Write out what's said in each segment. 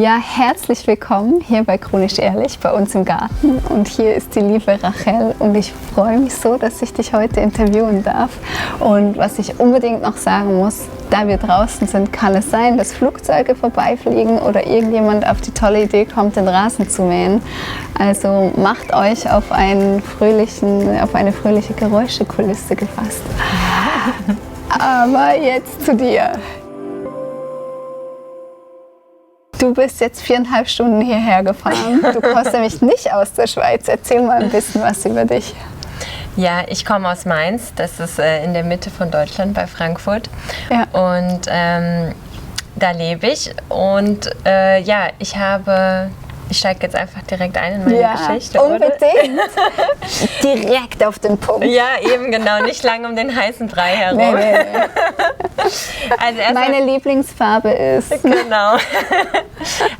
Ja, herzlich willkommen hier bei Chronisch Ehrlich, bei uns im Garten. Und hier ist die liebe Rachel und ich freue mich so, dass ich dich heute interviewen darf. Und was ich unbedingt noch sagen muss, da wir draußen sind, kann es sein, dass Flugzeuge vorbeifliegen oder irgendjemand auf die tolle Idee kommt, den Rasen zu mähen. Also macht euch auf eine fröhliche Geräuschekulisse gefasst. Aber jetzt zu dir. Du bist jetzt 4,5 Stunden hierher gefahren. Du kommst nämlich nicht aus der Schweiz. Erzähl mal ein bisschen was über dich. Ja, ich komme aus Mainz. Das ist in der Mitte von Deutschland bei Frankfurt. Ja. Und da lebe ich. Und ich steige jetzt einfach direkt ein in meine Geschichte. Unbedingt. Direkt auf den Punkt. Ja, eben genau. Nicht lange um den heißen Brei herum. Nee. Also meine Lieblingsfarbe ist. Genau.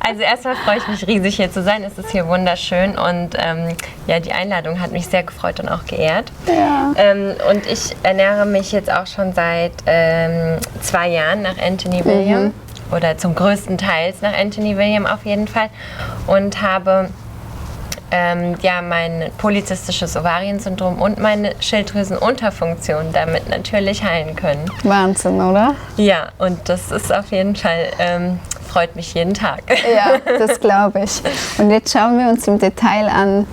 Also erstmal freue ich mich riesig, hier zu sein. Es ist hier wunderschön und die Einladung hat mich sehr gefreut und auch geehrt. Ja. Und ich ernähre mich jetzt auch schon seit 2 Jahren nach Anthony William. Oder zum größten Teil nach Anthony William auf jeden Fall. Und habe mein polyzystisches Ovariensyndrom und meine Schilddrüsenunterfunktion damit natürlich heilen können. Wahnsinn, oder? Ja, und das ist auf jeden Fall, freut mich jeden Tag. Ja, das glaube ich. Und jetzt schauen wir uns im Detail an,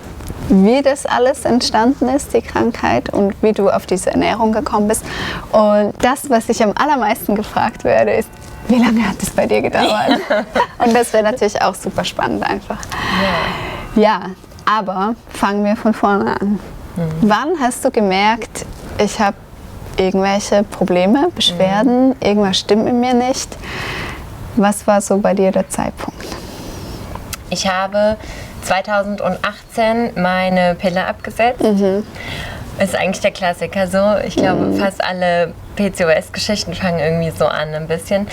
wie das alles entstanden ist, die Krankheit, und wie du auf diese Ernährung gekommen bist. Und das, was ich am allermeisten gefragt werde, ist, wie lange hat es bei dir gedauert? Und das wäre natürlich auch super spannend einfach. Ja, aber fangen wir von vorne an. Wann hast du gemerkt, ich habe irgendwelche Probleme, Beschwerden, irgendwas stimmt mit mir nicht? Was war so bei dir der Zeitpunkt? Ich habe 2018 meine Pille abgesetzt. Ist eigentlich der Klassiker so. Ich glaube, fast alle PCOS-Geschichten fangen irgendwie so an ein bisschen.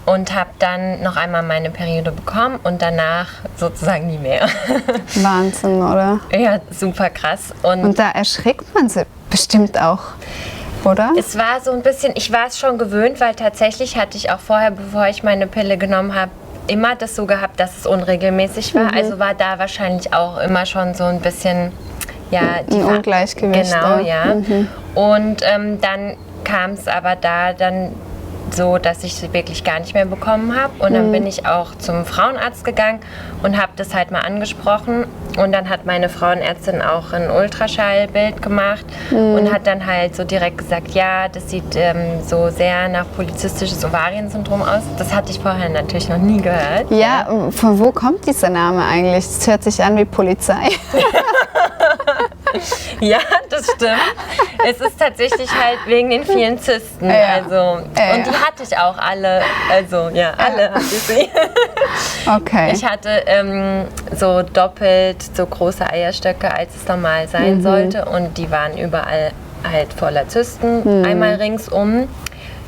Und habe dann noch einmal meine Periode bekommen und danach sozusagen nie mehr. Wahnsinn, oder? Ja, super krass. Und da erschrickt man sich bestimmt auch, oder? Es war so ein bisschen, ich war es schon gewöhnt, weil tatsächlich hatte ich auch vorher, bevor ich meine Pille genommen habe, immer das so gehabt, dass es unregelmäßig war. Also war da wahrscheinlich auch immer schon so ein bisschen... Ja, ein Ungleichgewicht. Genau, ja. Und dann kam es aber da dann so, dass ich sie wirklich gar nicht mehr bekommen habe. Und dann bin ich auch zum Frauenarzt gegangen und habe das halt mal angesprochen. Und dann hat meine Frauenärztin auch ein Ultraschallbild gemacht und hat dann halt so direkt gesagt, ja, das sieht so sehr nach polyzystisches Ovariensyndrom aus. Das hatte ich vorher natürlich noch nie gehört. Ja, von wo kommt dieser Name eigentlich? Das hört sich an wie Polizei. Ja, das stimmt. Es ist tatsächlich halt wegen den vielen Zysten. Ja. Und die hatte ich auch alle. Alle hatte ich sie. Okay. Ich hatte so doppelt so große Eierstöcke, als es normal sein sollte. Und die waren überall halt voller Zysten, einmal ringsum.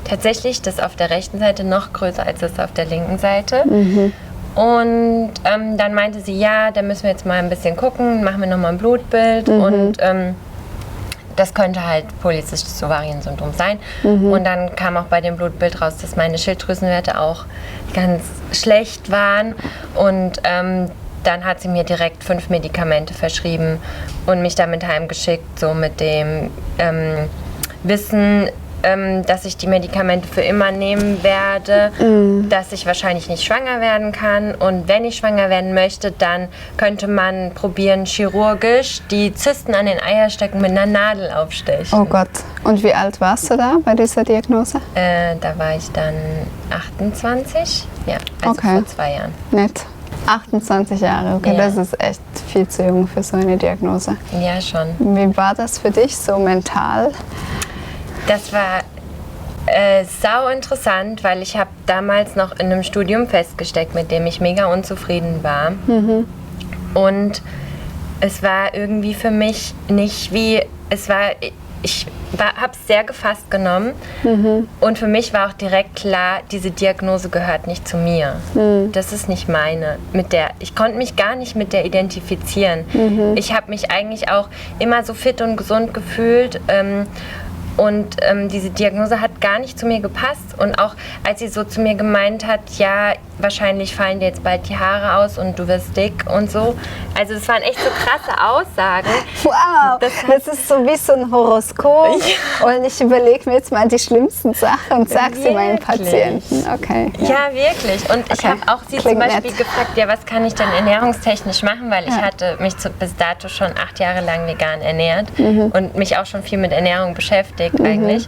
Tatsächlich das auf der rechten Seite noch größer als das auf der linken Seite. Und dann meinte sie, ja, da müssen wir jetzt mal ein bisschen gucken, machen wir nochmal ein Blutbild und das könnte halt polyzystisches Ovariensyndrom sein. Und dann kam auch bei dem Blutbild raus, dass meine Schilddrüsenwerte auch ganz schlecht waren und dann hat sie mir direkt 5 Medikamente verschrieben und mich damit heimgeschickt, so mit dem Wissen, dass ich die Medikamente für immer nehmen werde, dass ich wahrscheinlich nicht schwanger werden kann. Und wenn ich schwanger werden möchte, dann könnte man probieren, chirurgisch die Zysten an den Eierstöcken mit einer Nadel aufstechen. Oh Gott. Und wie alt warst du da bei dieser Diagnose? Da war ich dann 28, also vor 2 Jahren. Nett. 28 Jahre, okay, ja. Das ist echt viel zu jung für so eine Diagnose. Ja, schon. Wie war das für dich so mental? Das war sau interessant, weil ich habe damals noch in einem Studium festgesteckt, mit dem ich mega unzufrieden war. Und es war irgendwie für mich nicht wie, ich habe es sehr gefasst genommen und für mich war auch direkt klar, diese Diagnose gehört nicht zu mir. Das ist nicht meine. Ich konnte mich gar nicht mit der identifizieren. Ich habe mich eigentlich auch immer so fit und gesund gefühlt Und diese Diagnose hat gar nicht zu mir gepasst. Und auch als sie so zu mir gemeint hat, ja, wahrscheinlich fallen dir jetzt bald die Haare aus und du wirst dick und so. Also das waren echt so krasse Aussagen. Wow, das ist so wie so ein Horoskop. Ja. Und ich überlege mir jetzt mal die schlimmsten Sachen und sage sie meinen Patienten. Okay. Ja, wirklich. Und ich habe auch sie zum Beispiel gefragt, ja, was kann ich denn ernährungstechnisch machen? Weil ich hatte mich bis dato schon 8 Jahre lang vegan ernährt und mich auch schon viel mit Ernährung beschäftigt eigentlich.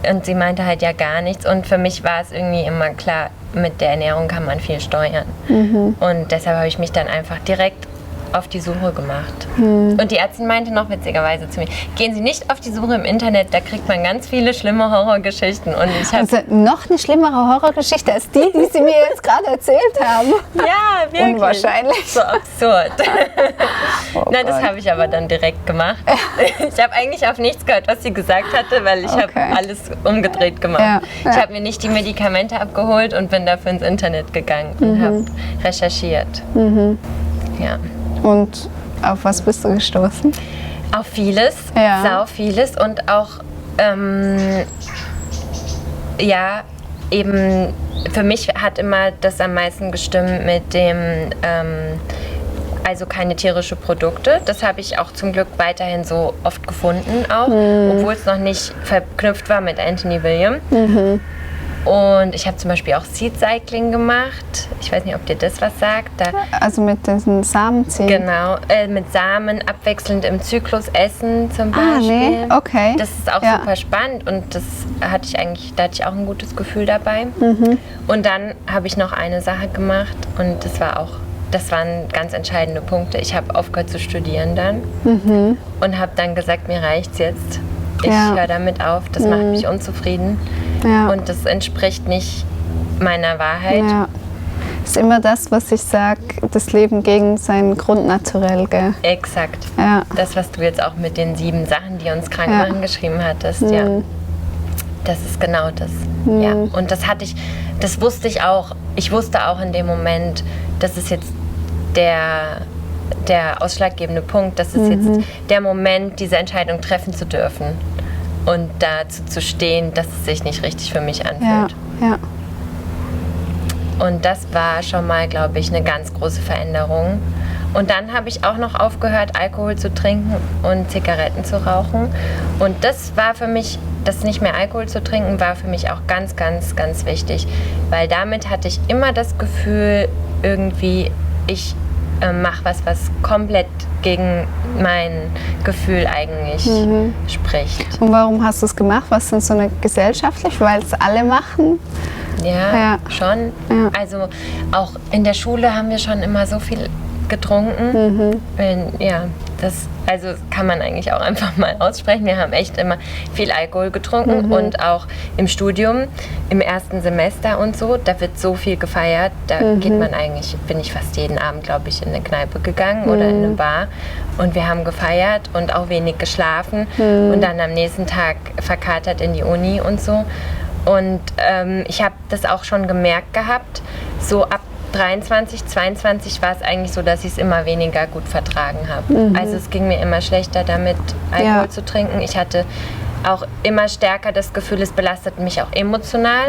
Und sie meinte halt ja gar nichts. Und für mich war es irgendwie immer klar, mit der Ernährung kann man viel steuern. Und deshalb habe ich mich dann einfach direkt auf die Suche gemacht. Und die Ärztin meinte noch witzigerweise zu mir, gehen Sie nicht auf die Suche im Internet, da kriegt man ganz viele schlimme Horrorgeschichten. Und ich also noch eine schlimmere Horrorgeschichte als die Sie mir jetzt gerade erzählt haben. Ja, wirklich. Unwahrscheinlich. So absurd. Na, das habe ich aber dann direkt gemacht. Ich habe eigentlich auf nichts gehört, was sie gesagt hatte, weil ich habe alles umgedreht gemacht. Ja. Ich habe mir nicht die Medikamente abgeholt und bin dafür ins Internet gegangen und habe recherchiert. Ja. Und auf was bist du gestoßen? Auf vieles, sau vieles und auch, ja, eben für mich hat immer das am meisten gestimmt mit dem, also keine tierischen Produkte. Das habe ich auch zum Glück weiterhin so oft gefunden auch, obwohl es noch nicht verknüpft war mit Anthony William. Und ich habe zum Beispiel auch Seed Cycling gemacht. Ich weiß nicht, ob dir das was sagt. Also mit diesen Samenziehen? Genau, mit Samen abwechselnd im Zyklus essen zum Beispiel. Nee, okay. Das ist auch super spannend und da hatte ich auch ein gutes Gefühl dabei. Und dann habe ich noch eine Sache gemacht und das waren ganz entscheidende Punkte. Ich habe aufgehört zu studieren dann und habe dann gesagt, mir reicht's jetzt. Ich höre damit auf, das macht mich unzufrieden. Ja. Und das entspricht nicht meiner Wahrheit. Ja. Das ist immer das, was ich sage, das Leben gegen sein Grundnaturell. Gell? Exakt. Ja. Das, was du jetzt auch mit den 7 Sachen, die uns krank machen, geschrieben hattest. Ja. Das ist genau das. Ja. Und das wusste ich auch. Ich wusste auch in dem Moment, das ist jetzt der ausschlaggebende Punkt, das ist jetzt der Moment, diese Entscheidung treffen zu dürfen. Und dazu zu stehen, dass es sich nicht richtig für mich anfühlt. Ja. Und das war schon mal, glaube ich, eine ganz große Veränderung. Und dann habe ich auch noch aufgehört, Alkohol zu trinken und Zigaretten zu rauchen. Und das war für mich, das nicht mehr Alkohol zu trinken, war für mich auch ganz, ganz, ganz wichtig. Weil damit hatte ich immer das Gefühl, irgendwie, ich mache was komplett gegen mein Gefühl eigentlich spricht. Und warum hast du es gemacht? Was sind so eine gesellschaftlich, weil es alle machen? Ja, schon. Ja. Also auch in der Schule haben wir schon immer so viel getrunken. Also kann man eigentlich auch einfach mal aussprechen. Wir haben echt immer viel Alkohol getrunken und auch im Studium, im ersten Semester und so, da wird so viel gefeiert. Da bin ich fast jeden Abend, glaube ich, in eine Kneipe gegangen oder in eine Bar und wir haben gefeiert und auch wenig geschlafen und dann am nächsten Tag verkatert in die Uni und so. Und ich habe das auch schon gemerkt gehabt, so ab 23, 22 war es eigentlich so, dass ich es immer weniger gut vertragen habe. Also es ging mir immer schlechter damit, Alkohol zu trinken. Ich hatte auch immer stärker das Gefühl, es belastet mich auch emotional,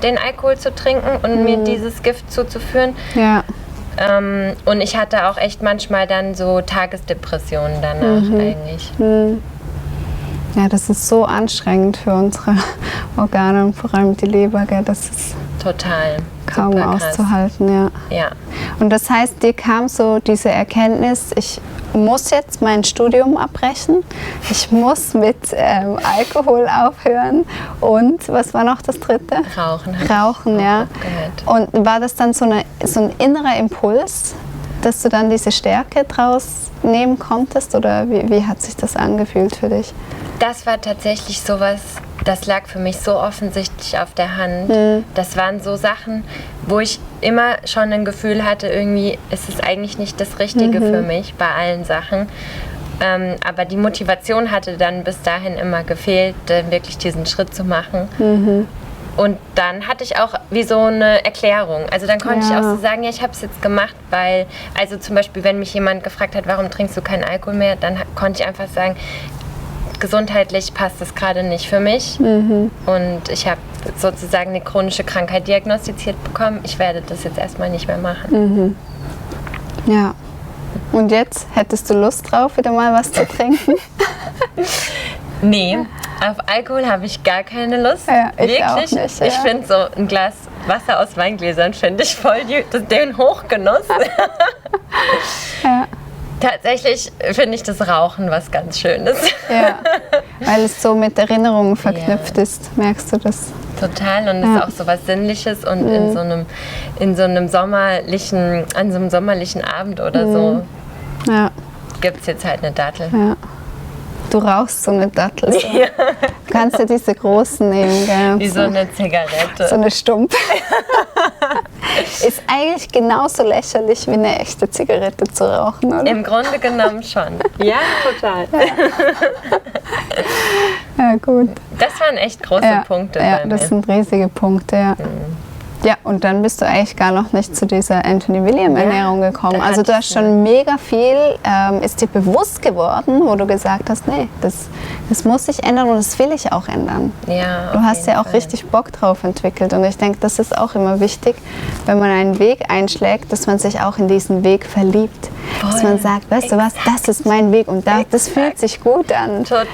den Alkohol zu trinken und mir dieses Gift zuzuführen. Ja. Und ich hatte auch echt manchmal dann so Tagesdepressionen danach eigentlich. Ja, das ist so anstrengend für unsere Organe und vor allem die Leber, gell? Das ist total kaum auszuhalten. Ja. Und das heißt, dir kam so diese Erkenntnis, ich muss jetzt mein Studium abbrechen, ich muss mit Alkohol aufhören und was war noch das dritte? Rauchen, ja. Und war das dann so ein innerer Impuls, dass du dann diese Stärke draus nehmen konntest oder wie hat sich das angefühlt für dich? Das war tatsächlich sowas, das lag für mich so offensichtlich auf der Hand. Das waren so Sachen, wo ich immer schon ein Gefühl hatte, irgendwie ist es eigentlich nicht das Richtige für mich bei allen Sachen. Aber die Motivation hatte dann bis dahin immer gefehlt, wirklich diesen Schritt zu machen. Und dann hatte ich auch wie so eine Erklärung. Also dann konnte ich auch so sagen, ja, ich habe es jetzt gemacht, weil, also zum Beispiel, wenn mich jemand gefragt hat, warum trinkst du keinen Alkohol mehr, dann konnte ich einfach sagen, gesundheitlich passt es gerade nicht für mich. Und ich habe sozusagen eine chronische Krankheit diagnostiziert bekommen. Ich werde das jetzt erstmal nicht mehr machen. Ja. Und jetzt hättest du Lust drauf, wieder mal was zu trinken? Nee, auf Alkohol habe ich gar keine Lust. Ja, ich wirklich auch nicht, ja. Ich finde so ein Glas Wasser aus Weingläsern finde ich voll den Hochgenuss. Ja. Tatsächlich finde ich das Rauchen was ganz Schönes. Ja, weil es so mit Erinnerungen verknüpft ist, merkst du das? Total, und es ist auch so was Sinnliches und an so einem sommerlichen Abend oder so Ja. gibt es jetzt halt eine Dattel. Ja. Du rauchst so eine Dattel. So. Ja. Du kannst ja diese großen nehmen, gell? Wie so eine Zigarette. So eine Stump. Ist eigentlich genauso lächerlich wie eine echte Zigarette zu rauchen, oder? Im Grunde genommen schon. Ja, total. Ja, gut. Das waren echt große Punkte Ja, bei mir. das sind riesige Punkte, ja. Ja, und dann bist du eigentlich gar noch nicht zu dieser Anthony William Ernährung gekommen. Also du hast schon mega viel, ist dir bewusst geworden, wo du gesagt hast, nee, das muss sich ändern und das will ich auch ändern. Ja, Du hast ja auch Fall. richtig Bock drauf entwickelt und ich denke, das ist auch immer wichtig, wenn man einen Weg einschlägt, dass man sich auch in diesen Weg verliebt. Dass man sagt, weißt du was, das ist mein Weg und das fühlt sich gut an. Total.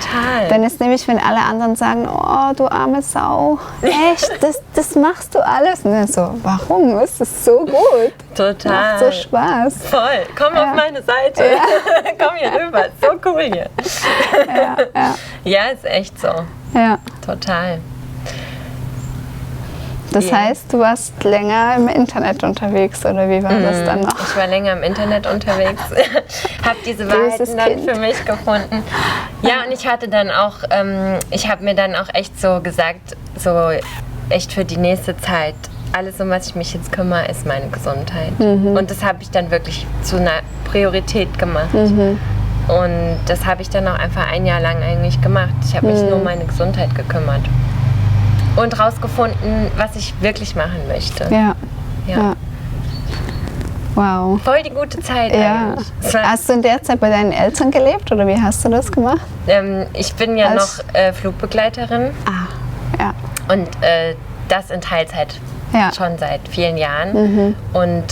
Dann ist nämlich, wenn alle anderen sagen, oh, du arme Sau, echt, das machst du alles. Und dann so, warum? Es ist so gut. Total. Macht so Spaß. Voll. Komm auf meine Seite. Komm hier rüber. So cool hier. Ja, ist echt so. Ja. Total. Das heißt, du warst länger im Internet unterwegs, oder wie war das dann noch? Ich war länger im Internet unterwegs, habe diese Wahrheiten dann für mich gefunden. Ja, und ich hatte dann auch, ich habe mir dann auch echt so gesagt, so echt für die nächste Zeit, alles, um was ich mich jetzt kümmere, ist meine Gesundheit. Und das habe ich dann wirklich zu einer Priorität gemacht. Und das habe ich dann auch einfach ein Jahr lang eigentlich gemacht. Ich habe mich nur um meine Gesundheit gekümmert. Und rausgefunden, was ich wirklich machen möchte. Ja. Wow. Voll die gute Zeit Ja. eigentlich. Es war- Hast du in der Zeit bei deinen Eltern gelebt oder wie hast du das gemacht? Ich bin ja Als- noch Flugbegleiterin Ja. und das in Teilzeit Ja. schon seit vielen Jahren. Und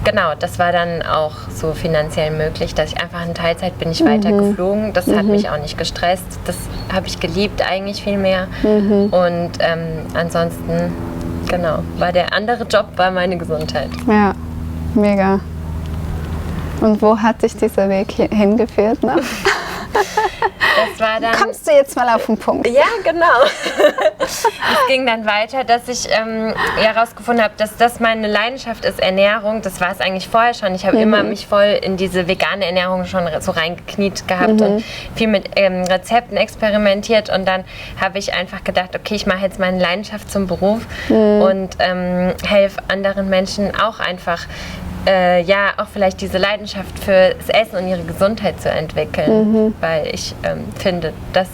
genau, das war dann auch so finanziell möglich, dass ich einfach in Teilzeit bin ich weiter geflogen. Das hat mich auch nicht gestresst. Das habe ich geliebt eigentlich viel mehr. Und ansonsten, genau, war der andere Job war meine Gesundheit. Ja, mega. Und wo hat dich dieser Weg hingeführt? Ne? Das war dann... Kommst du jetzt mal auf den Punkt? Ja, genau. Es ging dann weiter, dass ich herausgefunden habe, dass das meine Leidenschaft ist, Ernährung. Das war es eigentlich vorher schon. Ich habe immer mich voll in diese vegane Ernährung schon so reingekniet gehabt und viel mit Rezepten experimentiert. Und dann habe ich einfach gedacht, okay, ich mache jetzt meine Leidenschaft zum Beruf und helfe anderen Menschen auch einfach auch vielleicht diese Leidenschaft fürs Essen und ihre Gesundheit zu entwickeln, weil ich finde, dass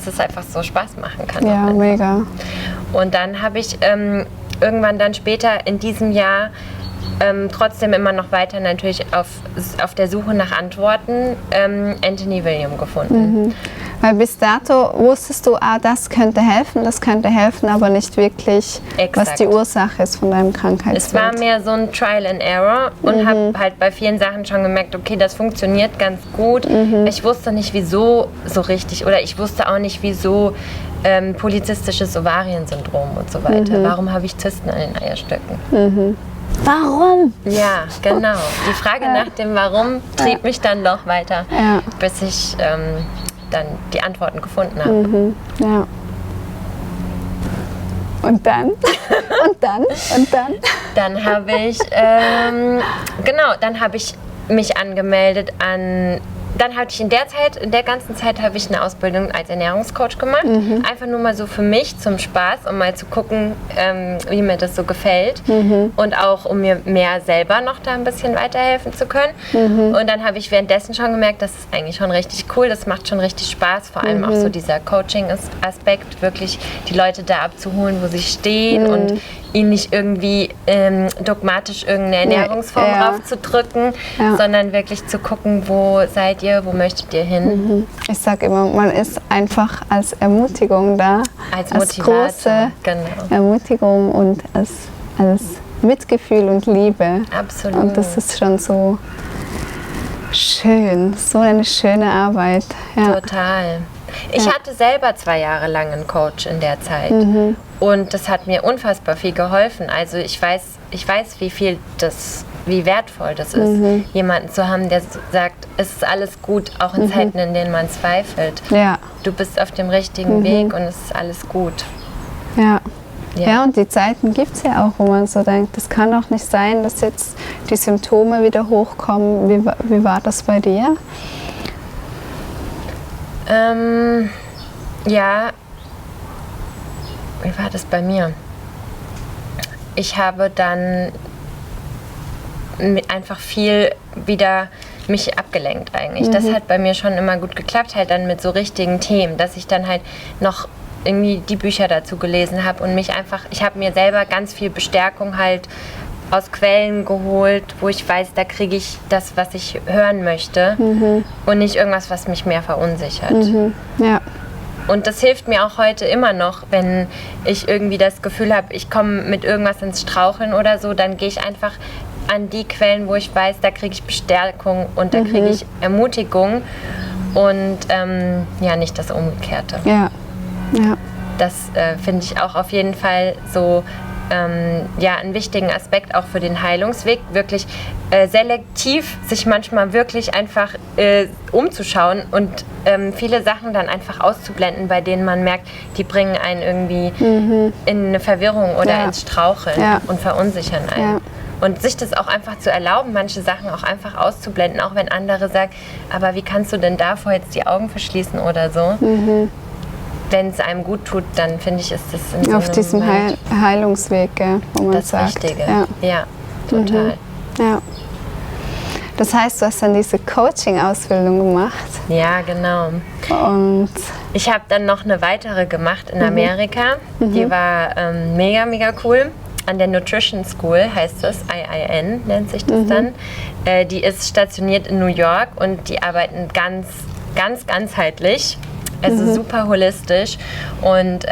es einfach so Spaß machen kann. Ja, mega. Und dann habe ich irgendwann dann später in diesem Jahr trotzdem immer noch weiter natürlich auf der Suche nach Antworten Anthony William gefunden. Weil bis dato wusstest du, das könnte helfen, aber nicht wirklich, was Exakt. die Ursache ist von deinem Krankheitsbild. Es war mehr so ein Trial and Error und habe halt bei vielen Sachen schon gemerkt, okay, das funktioniert ganz gut. Ich wusste nicht, wieso so richtig, oder ich wusste auch nicht, wieso polyzystisches Ovariensyndrom und so weiter. Warum habe ich Zysten an den Eierstöcken? Warum? Ja, genau. Die Frage nach dem Warum trieb mich dann noch weiter, bis ich dann die Antworten gefunden habe. Ja. Und dann? Und dann? Und dann? Dann habe ich, dann habe ich mich angemeldet dann hatte ich in der ganzen Zeit habe ich eine Ausbildung als Ernährungscoach gemacht. Einfach nur mal so für mich zum Spaß, um mal zu gucken, wie mir das so gefällt. Und auch, um mir mehr selber noch da ein bisschen weiterhelfen zu können. Und dann habe ich währenddessen schon gemerkt, das ist eigentlich schon richtig cool, das macht schon richtig Spaß. Vor allem auch so dieser Coaching-Aspekt, wirklich die Leute da abzuholen, wo sie stehen und ihn nicht irgendwie dogmatisch irgendeine Ernährungsform draufzudrücken, sondern wirklich zu gucken, wo seid ihr, wo möchtet ihr hin. Ich sage immer, man ist einfach als Ermutigung da, als große Ermutigung und als Mitgefühl und Liebe. Absolut. Und das ist schon so schön, so eine schöne Arbeit. Ja. Total. Ich hatte selber 2 Jahre lang einen Coach in der Zeit und das hat mir unfassbar viel geholfen. Also ich weiß, wie wertvoll das ist, jemanden zu haben, der sagt, es ist alles gut, auch in Zeiten, in denen man zweifelt. Ja. Du bist auf dem richtigen Weg und es ist alles gut. Ja. Ja, und die Zeiten gibt es ja auch, wo man so denkt, es kann doch nicht sein, dass jetzt die Symptome wieder hochkommen. Wie war das bei dir? Ja, wie war das bei mir? Ich habe dann einfach viel wieder mich abgelenkt eigentlich. Das hat bei mir schon immer gut geklappt, halt dann mit so richtigen Themen, dass ich dann halt noch irgendwie die Bücher dazu gelesen habe und mich einfach, ich habe mir selber ganz viel Bestärkung halt aus Quellen geholt, wo ich weiß, da kriege ich das, was ich hören möchte und nicht irgendwas, was mich mehr verunsichert. Ja. Und das hilft mir auch heute immer noch, wenn ich irgendwie das Gefühl habe, ich komme mit irgendwas ins Straucheln oder so, dann gehe ich einfach an die Quellen, wo ich weiß, da kriege ich Bestärkung und da kriege ich Ermutigung und nicht das Umgekehrte. Ja. Ja. Das finde ich auch auf jeden Fall so einen wichtigen Aspekt auch für den Heilungsweg, wirklich selektiv sich manchmal wirklich einfach umzuschauen und viele Sachen dann einfach auszublenden, bei denen man merkt, die bringen einen irgendwie in eine Verwirrung oder ins Straucheln und verunsichern einen. Ja. Und sich das auch einfach zu erlauben, manche Sachen auch einfach auszublenden, auch wenn andere sagen, aber wie kannst du denn davor jetzt die Augen verschließen oder so? Wenn es einem gut tut, dann finde ich, ist das in so auf diesem Heilungsweg, wo man das sagt. Richtige. Ja, total. Ja. Das heißt, du hast dann diese Coaching-Ausbildung gemacht. Ja, genau. Und ich habe dann noch eine weitere gemacht in Amerika. Die war mega, mega cool. An der Nutrition School heißt es, IIN nennt sich das dann. Die ist stationiert in New York und die arbeiten ganz, ganz ganzheitlich. Also super holistisch und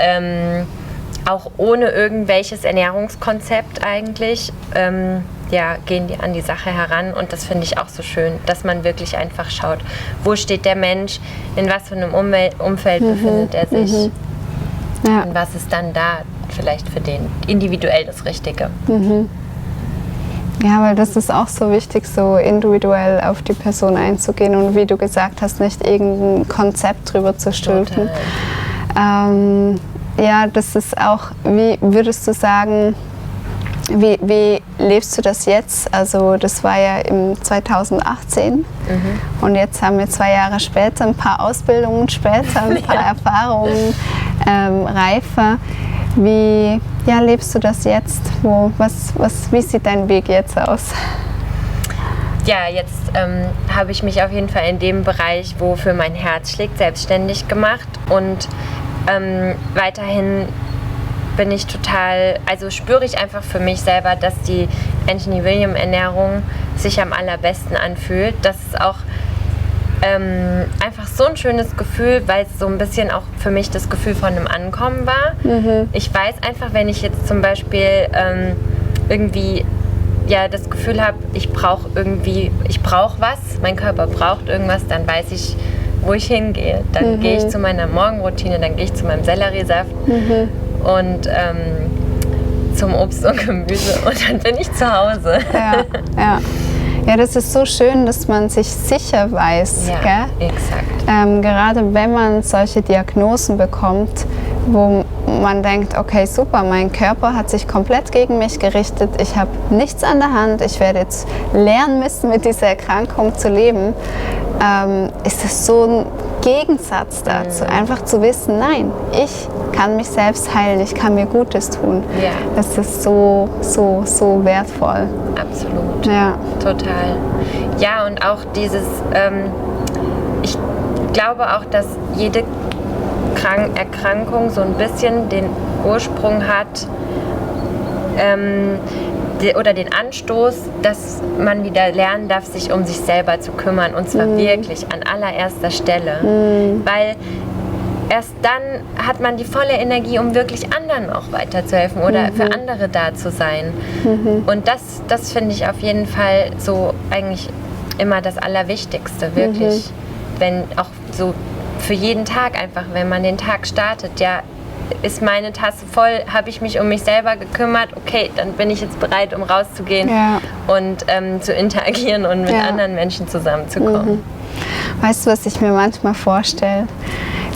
auch ohne irgendwelches Ernährungskonzept eigentlich gehen die an die Sache heran und das finde ich auch so schön, dass man wirklich einfach schaut, wo steht der Mensch, in was für einem Umfeld befindet er sich und was ist dann da vielleicht für den individuell das Richtige. Ja, weil das ist auch so wichtig, so individuell auf die Person einzugehen und wie du gesagt hast, nicht irgendein Konzept drüber zu stülpen. Das ist auch, wie würdest du sagen, wie lebst du das jetzt? Also das war ja im 2018 und jetzt haben wir 2 Jahre später, ein paar Ausbildungen später, ein paar Erfahrungen reifer. Wie lebst du das jetzt? Wie sieht dein Weg jetzt aus? Ja, jetzt habe ich mich auf jeden Fall in dem Bereich, wofür mein Herz schlägt, selbstständig gemacht und weiterhin bin ich spüre ich einfach für mich selber, dass die Anthony William Ernährung sich am allerbesten anfühlt. Das ist auch einfach so ein schönes Gefühl, weil es so ein bisschen auch für mich das Gefühl von einem Ankommen war. Ich weiß einfach, wenn ich jetzt zum Beispiel irgendwie das Gefühl habe, ich brauche was, mein Körper braucht irgendwas, dann weiß ich, wo ich hingehe. Dann gehe ich zu meiner Morgenroutine, dann gehe ich zu meinem Selleriesaft und zum Obst und Gemüse und dann bin ich zu Hause. Ja, das ist so schön, dass man sich sicher weiß. Ja, gell? Exakt. Gerade wenn man solche Diagnosen bekommt, wo man denkt, okay, super, mein Körper hat sich komplett gegen mich gerichtet, ich habe nichts an der Hand, ich werde jetzt lernen müssen, mit dieser Erkrankung zu leben, ist es so ein Gegensatz dazu, einfach zu wissen, nein, ich kann mich selbst heilen, ich kann mir Gutes tun. Ja. Das ist so, so, so wertvoll. Absolut. Ja. Total. Ja, und auch dieses, ich glaube auch, dass jede Erkrankung so ein bisschen den Ursprung hat oder den Anstoß, dass man wieder lernen darf, sich um sich selber zu kümmern. Und zwar wirklich an allererster Stelle. Weil erst dann hat man die volle Energie, um wirklich anderen auch weiterzuhelfen oder für andere da zu sein. Und das finde ich auf jeden Fall so eigentlich immer das Allerwichtigste, wirklich. Wenn auch so für jeden Tag einfach, wenn man den Tag startet, ja, ist meine Tasse voll, habe ich mich um mich selber gekümmert, okay, dann bin ich jetzt bereit, um rauszugehen und zu interagieren und mit anderen Menschen zusammenzukommen. Weißt du, was ich mir manchmal vorstelle?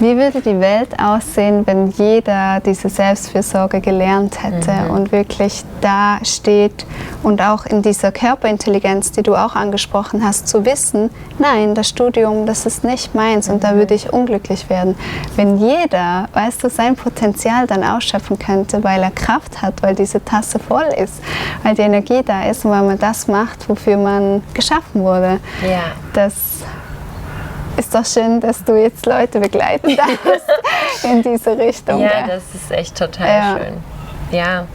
Wie würde die Welt aussehen, wenn jeder diese Selbstfürsorge gelernt hätte und wirklich da steht und auch in dieser Körperintelligenz, die du auch angesprochen hast, zu wissen, nein, das Studium, das ist nicht meins und da würde ich unglücklich werden. Wenn jeder, weißt du, sein Potenzial dann ausschöpfen könnte, weil er Kraft hat, weil diese Tasse voll ist, weil die Energie da ist und weil man das macht, wofür man geschaffen wurde. Ja. Das ist doch schön, dass du jetzt Leute begleiten darfst in diese Richtung. Ja, das ist echt total schön. Ja.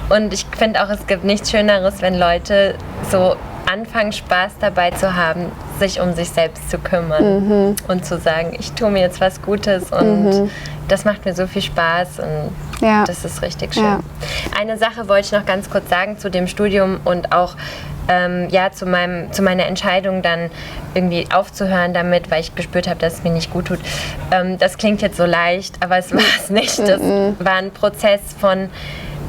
Und ich finde auch, es gibt nichts Schöneres, wenn Leute so anfangen, Spaß dabei zu haben, sich um sich selbst zu kümmern und zu sagen, ich tue mir jetzt was Gutes und das macht mir so viel Spaß und das ist richtig schön. Eine Sache wollte ich noch ganz kurz sagen zu dem Studium und auch zu meiner Entscheidung dann irgendwie aufzuhören damit, weil ich gespürt habe, dass es mir nicht gut tut. Das klingt jetzt so leicht, aber es war es nicht. Das war ein Prozess von,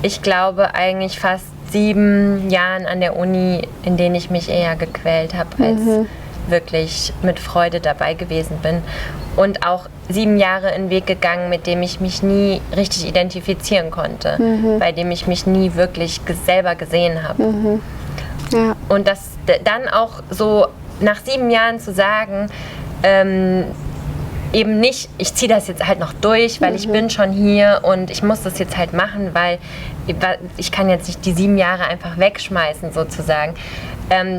ich glaube, eigentlich fast 7 Jahren an der Uni, in denen ich mich eher gequält habe, als wirklich mit Freude dabei gewesen bin. Und auch 7 Jahre einen Weg gegangen, mit dem ich mich nie richtig identifizieren konnte, bei dem ich mich nie wirklich selber gesehen habe. Ja. Und das dann auch so nach 7 Jahren zu sagen, eben nicht, ich ziehe das jetzt halt noch durch, weil ich bin schon hier und ich muss das jetzt halt machen, weil ich kann jetzt nicht die 7 Jahre einfach wegschmeißen sozusagen.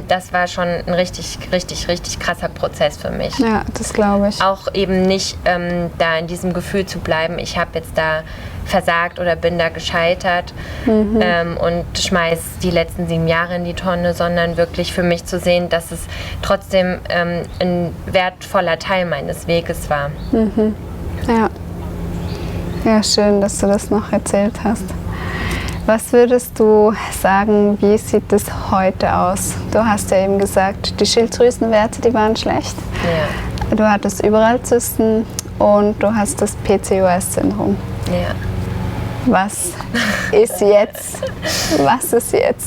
Das war schon ein richtig, richtig, richtig krasser Prozess für mich. Ja, das glaube ich. Auch eben nicht da in diesem Gefühl zu bleiben, ich habe jetzt da versagt oder bin da gescheitert und schmeiß die letzten 7 Jahre in die Tonne, sondern wirklich für mich zu sehen, dass es trotzdem ein wertvoller Teil meines Weges war. Ja, schön, dass du das noch erzählt hast. Was würdest du sagen, wie sieht es heute aus? Du hast ja eben gesagt, die Schilddrüsenwerte, die waren schlecht. Ja. Du hattest überall Zysten und du hast das PCOS-Syndrom. Ja. Was ist jetzt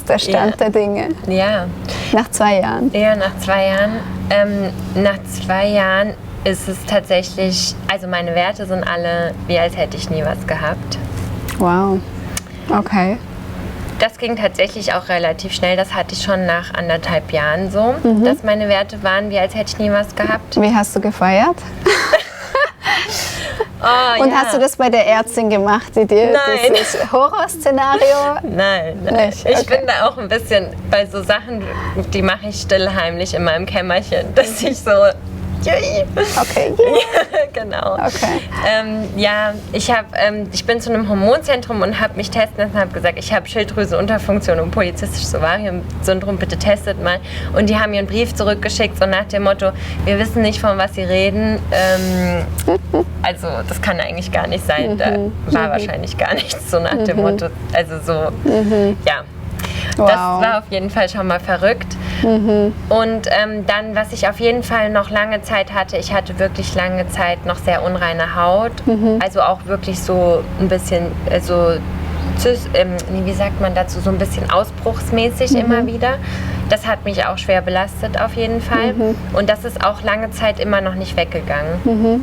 der Stand der Dinge? Ja. Nach 2 Jahren? Ja, nach 2 Jahren. Nach 2 Jahren ist es tatsächlich, also meine Werte sind alle, wie als hätte ich nie was gehabt. Wow. Okay. Das ging tatsächlich auch relativ schnell. Das hatte ich schon nach 1,5 Jahren so, dass meine Werte waren, wie als hätte ich nie was gehabt. Wie hast du gefeiert? Und hast du das bei der Ärztin gemacht, die dir dieses Horrorszenario? Nein. Nicht? Okay. Ich bin da auch ein bisschen bei so Sachen, die mache ich still heimlich in meinem Kämmerchen, dass ich so... Okay. Genau. Okay. Ich bin zu einem Hormonzentrum und habe mich testen lassen und habe gesagt, ich habe Schilddrüsenunterfunktion und polyzystisches Ovariensyndrom, bitte testet mal. Und die haben mir einen Brief zurückgeschickt, so nach dem Motto, wir wissen nicht, von was Sie reden. Also das kann eigentlich gar nicht sein. Da war wahrscheinlich gar nichts, so nach dem Motto. Also so, ja. Wow. Das war auf jeden Fall schon mal verrückt. Und dann, was ich auf jeden Fall noch lange Zeit hatte, ich hatte wirklich lange Zeit noch sehr unreine Haut. Also auch wirklich so ein bisschen, wie sagt man dazu, so ein bisschen ausbruchsmäßig immer wieder. Das hat mich auch schwer belastet auf jeden Fall. Und das ist auch lange Zeit immer noch nicht weggegangen.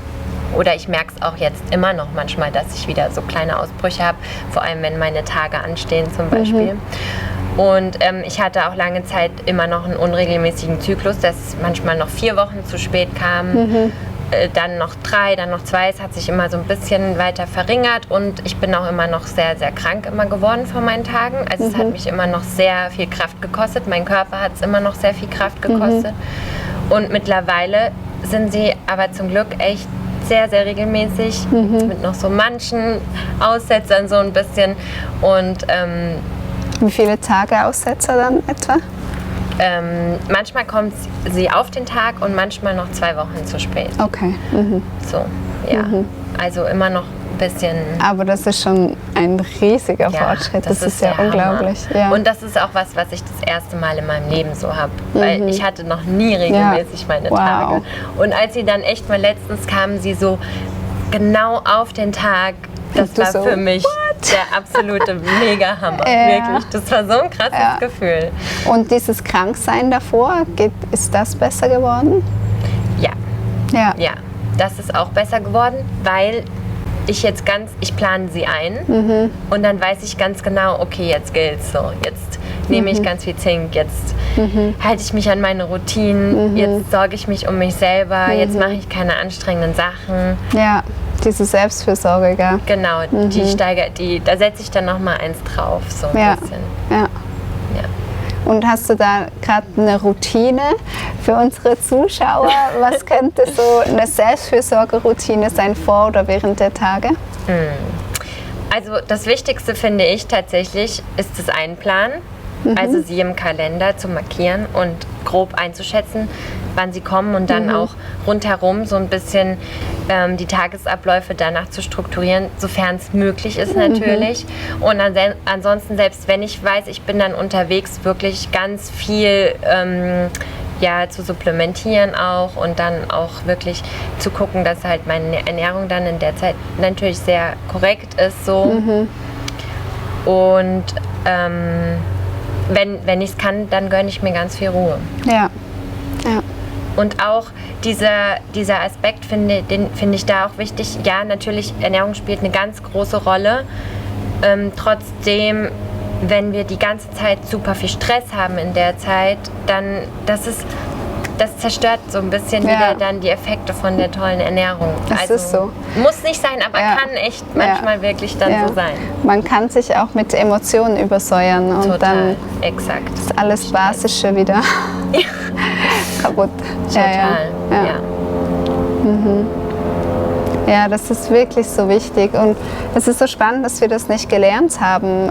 Oder ich merke es auch jetzt immer noch manchmal, dass ich wieder so kleine Ausbrüche habe, vor allem wenn meine Tage anstehen zum Beispiel. Und ich hatte auch lange Zeit immer noch einen unregelmäßigen Zyklus, dass es manchmal noch 4 Wochen zu spät kam, dann noch 3, dann noch 2. Es hat sich immer so ein bisschen weiter verringert und ich bin auch immer noch sehr, sehr krank immer geworden vor meinen Tagen. Also es hat mich immer noch sehr viel Kraft gekostet. Mein Körper hat es immer noch sehr viel Kraft gekostet. Und mittlerweile sind sie aber zum Glück echt sehr, sehr regelmäßig, mit noch so manchen Aussetzern so ein bisschen. Und Wie viele Tage Aussetzer dann etwa? Manchmal kommt sie auf den Tag und manchmal noch 2 Wochen zu spät. Okay. So, ja. Also immer noch ein bisschen. Aber das ist schon ein riesiger Fortschritt. Das ist ja unglaublich. Ja. Und das ist auch was ich das erste Mal in meinem Leben so habe. Weil ich hatte noch nie regelmäßig meine Tage. Und als sie dann echt mal letztens kamen, sie so genau auf den Tag. Das war so, für mich der absolute Mega-Hammer. Wirklich. Das war so ein krasses Gefühl. Und dieses Kranksein davor, ist das besser geworden? Ja. Das ist auch besser geworden, weil ich plane sie ein und dann weiß ich ganz genau, okay, jetzt gilt's so. Jetzt nehme ich ganz viel Zink, jetzt halte ich mich an meine Routinen, jetzt sorge ich mich um mich selber, jetzt mache ich keine anstrengenden Sachen. Ja. Diese Selbstfürsorge, gell? Genau, da setze ich dann noch mal eins drauf, so ein bisschen. Ja. Und hast du da gerade eine Routine für unsere Zuschauer? Was könnte so eine Selbstfürsorge-Routine sein vor oder während der Tage? Also das Wichtigste finde ich tatsächlich ist das Einplanen, also sie im Kalender zu markieren und grob einzuschätzen, wann sie kommen und dann auch rundherum so ein bisschen die Tagesabläufe danach zu strukturieren, sofern es möglich ist natürlich. Und ansonsten, selbst wenn ich weiß, ich bin dann unterwegs, wirklich ganz viel zu supplementieren auch und dann auch wirklich zu gucken, dass halt meine Ernährung dann in der Zeit natürlich sehr korrekt ist. So. Und wenn ich es kann, dann gönne ich mir ganz viel Ruhe. Ja. Und auch dieser Aspekt finde ich da auch wichtig. Ja, natürlich, Ernährung spielt eine ganz große Rolle. Trotzdem, wenn wir die ganze Zeit super viel Stress haben in der Zeit, dann das zerstört so ein bisschen wieder dann die Effekte von der tollen Ernährung. Das ist so. Muss nicht sein, aber kann echt manchmal wirklich dann so sein. Man kann sich auch mit Emotionen übersäuern und Total, dann exakt. ist alles Basische wieder kaputt. Total, ja. Ja, das ist wirklich so wichtig und es ist so spannend, dass wir das nicht gelernt haben,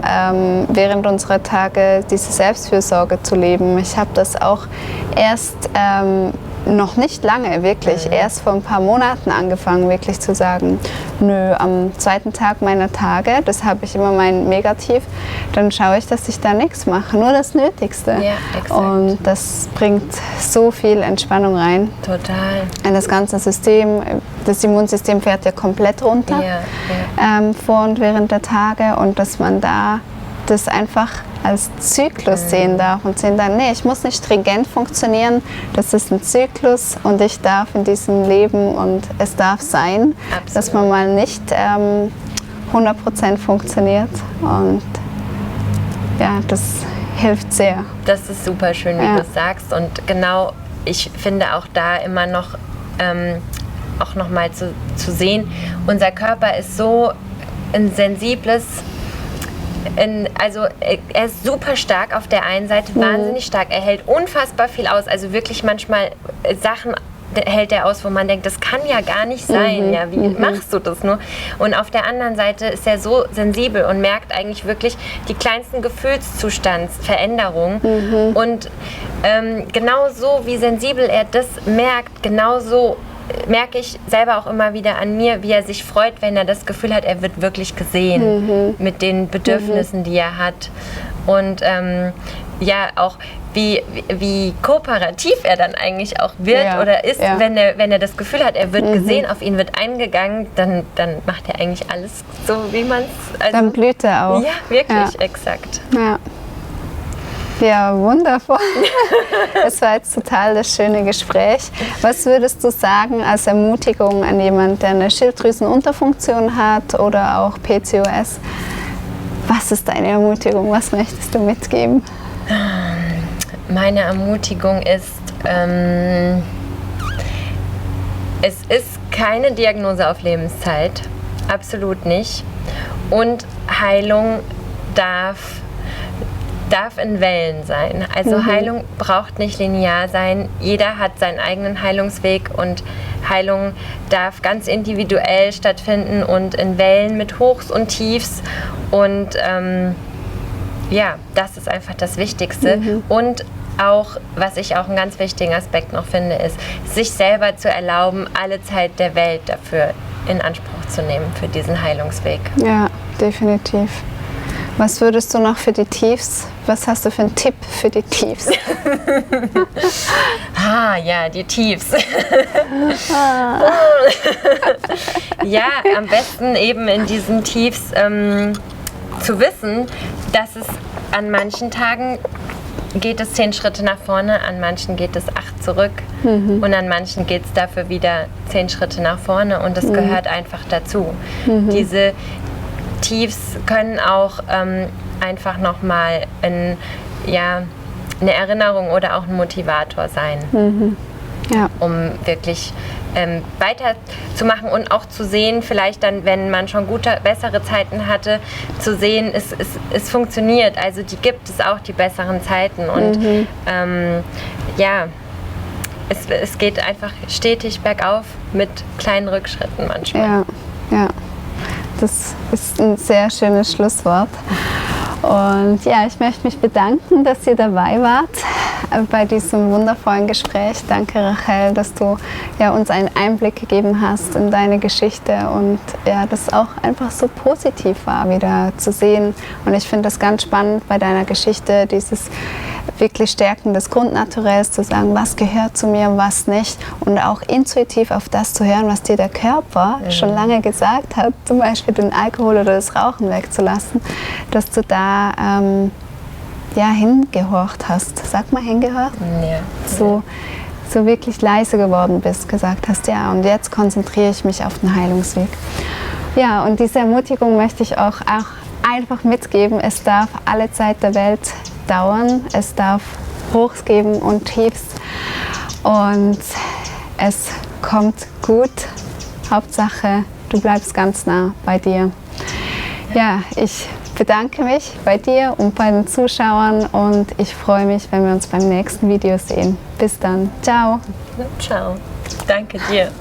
während unserer Tage diese Selbstfürsorge zu leben. Ich habe das auch erst noch nicht lange, wirklich. Erst vor ein paar Monaten angefangen, wirklich zu sagen, nö, am zweiten Tag meiner Tage, das habe ich immer mein Megatief, dann schaue ich, dass ich da nichts mache, nur das Nötigste. Ja, exakt. Und das bringt so viel Entspannung rein. Total. In das ganze System, das Immunsystem fährt ja komplett runter vor und während der Tage und dass man da das einfach als Zyklus sehen darf und sehen dann, nee, ich muss nicht stringent funktionieren, das ist ein Zyklus und ich darf in diesem Leben und es darf sein, dass man mal nicht 100% funktioniert und ja, das hilft sehr. Das ist super schön, wie du es sagst und genau, ich finde auch da immer noch auch noch mal zu sehen, unser Körper ist so ein sensibles also er ist super stark auf der einen Seite, wahnsinnig stark. Er hält unfassbar viel aus. Also wirklich manchmal Sachen hält er aus, wo man denkt, das kann ja gar nicht sein. Ja, wie machst du das nur? Und auf der anderen Seite ist er so sensibel und merkt eigentlich wirklich die kleinsten Gefühlszustandsveränderungen. Und genauso wie sensibel er das merkt, genauso merke ich selber auch immer wieder an mir, wie er sich freut, wenn er das Gefühl hat, er wird wirklich gesehen mit den Bedürfnissen, die er hat. Und ja, auch wie kooperativ er dann eigentlich auch wird oder ist, wenn er das Gefühl hat, er wird gesehen, auf ihn wird eingegangen, dann macht er eigentlich alles so, wie man es... Also, dann blüht er auch. Ja, wirklich, exakt. Ja, wundervoll. Das war jetzt total das schöne Gespräch. Was würdest du sagen als Ermutigung an jemanden, der eine Schilddrüsenunterfunktion hat oder auch PCOS? Was ist deine Ermutigung? Was möchtest du mitgeben? Meine Ermutigung ist, es ist keine Diagnose auf Lebenszeit. Absolut nicht. Und Heilung darf in Wellen sein. Also Heilung braucht nicht linear sein. Jeder hat seinen eigenen Heilungsweg und Heilung darf ganz individuell stattfinden und in Wellen mit Hochs und Tiefs. Und ja, das ist einfach das Wichtigste. Und auch, was ich auch einen ganz wichtigen Aspekt noch finde, ist, sich selber zu erlauben, alle Zeit der Welt dafür in Anspruch zu nehmen, für diesen Heilungsweg. Ja, definitiv. Was würdest du noch für die Tiefs? Was hast du für einen Tipp für die Tiefs? Ja, die Tiefs. Ja, am besten eben in diesen Tiefs zu wissen, dass es an manchen Tagen geht es 10 Schritte nach vorne, an manchen geht es 8 zurück und an manchen geht es dafür wieder 10 Schritte nach vorne und das gehört einfach dazu. Diese Tiefs können auch einfach nochmal eine Erinnerung oder auch ein Motivator sein, Ja. um wirklich weiterzumachen und auch zu sehen, vielleicht dann, wenn man schon bessere Zeiten hatte, zu sehen, es funktioniert. Also die gibt es auch, die besseren Zeiten. Und es geht einfach stetig bergauf mit kleinen Rückschritten manchmal. Ja. Das ist ein sehr schönes Schlusswort. Und ja, ich möchte mich bedanken, dass ihr dabei wart bei diesem wundervollen Gespräch. Danke, Rachel, dass du uns einen Einblick gegeben hast in deine Geschichte und das auch einfach so positiv war, wieder zu sehen. Und ich finde das ganz spannend bei deiner Geschichte, dieses wirklich Stärken des Grundnaturells, zu sagen, was gehört zu mir, was nicht, und auch intuitiv auf das zu hören, was dir der Körper schon lange gesagt hat, zum Beispiel den Alkohol oder das Rauchen wegzulassen, dass du da hingehorcht hast. Sag mal, hingehorcht? Ja. So wirklich leise geworden bist, gesagt hast, ja, und jetzt konzentriere ich mich auf den Heilungsweg. Ja, und diese Ermutigung möchte ich auch einfach mitgeben. Es darf alle Zeit der Welt dauern. Es darf Hochs geben und Tiefs. Und es kommt gut. Hauptsache, du bleibst ganz nah bei dir. Ja, ich bedanke mich bei dir und bei den Zuschauern und ich freue mich, wenn wir uns beim nächsten Video sehen. Bis dann. Ciao. Ciao. Danke dir.